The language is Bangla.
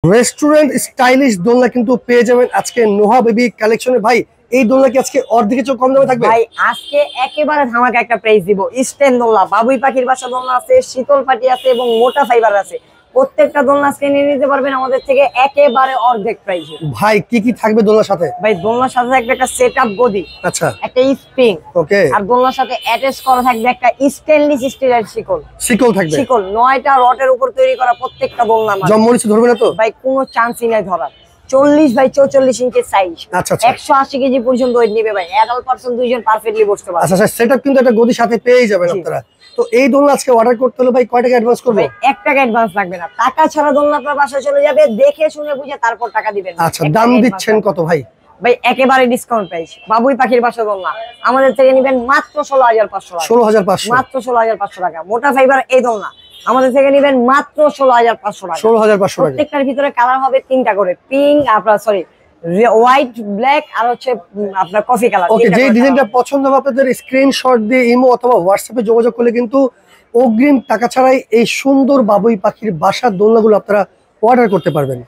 রেস্টুরেন্ট স্টাইলিশ দোলনা কিন্তু পেয়ে যাবেন আজকে নোহা বেবি কালেকশনে। ভাই এই দোলনা কি আজকে অর্ধেকের চেয়ে কম দামে থাকবে? ভাই আজকে একেবারে ধামাকা একটা প্রাইস দিব। স্ট্যান্ড দোলনা, বাবুই পাখির বাসা দোলনা আছে, শীতল পাটি আছে এবং মোটা ফাইবার আছে। প্রত্যেকটা দোলনা আজকে নিয়ে নিতে পারবেন আমাদের থেকে একেবারে অর্ধেক প্রাইসে। ভাই কি কি থাকবে দোলনার সাথে? ভাই দোলনার সাথে থাকবে একটা সেটআপ গদি, আচ্ছা, একটা স্প্রিং, ওকে, আর দোলনার সাথে অ্যাটাচ করা থাকবে একটা স্টেনলেস স্টিলের শিকল। শিকল থাকবে, শিকল 9টা রডের উপর তৈরি করা প্রত্যেকটা দোলনা। জমমরিচ ধরবে না তো? ভাই কোনো চান্সই নাই ধরার। 40 বাই 44 ইঞ্চি সাইজ, আচ্ছা আচ্ছা, 180 কেজি পর্যন্ত ওয়েট নেবে ভাই। অ্যাডাল্ট পারসন দুইজন পারফেক্টলি বসতে পারবে। আচ্ছা আচ্ছা, সেটআপ কিন্তু একটা গদি সাথে পেয়ে যাবেন আপনারা। তো এই দোলনা আজকে অর্ডার করতে হলে ভাই কয় টাকা অ্যাডভান্স করব? 1 টাকা অ্যাডভান্স লাগবে না, টাকা ছাড়া দোলনা আপনার বাসায় চলে যাবে। দেখে শুনে বুঝে তারপর টাকা দিবেন। আচ্ছা, দাম দিচ্ছেন কত ভাই? ভাই একেবারে ডিসকাউন্ট প্রাইস। বাবুই পাখির বাসা দোলনা আমাদের থেকে নেবেন মাত্র 16,500 টাকা। 16,500, মাত্র 16,500 টাকা। মোটা ফাইবার এই দোলনা আমাদের থেকে নেবেন মাত্র 16,500 টাকা। 16,500 টাকা। প্রত্যেকটার ভিতরে কালার হবে 3টা করে, পিঙ্ক, আপনার সরি হোয়াইট, ব্ল্যাক আর হচ্ছে আপনার কফি কালার। ওকে, যে ডিজাইনটা পছন্দ হবে আপনাদের স্ক্রিনশট দিয়ে ইমো অথবা হোয়াটসঅ্যাপে যোগাযোগ করলে কিন্তু অগ্রিম টাকা ছাড়াই এই সুন্দর বাবুই পাখির বাসার দোলনাগুলো আপনারা অর্ডার করতে পারবেন।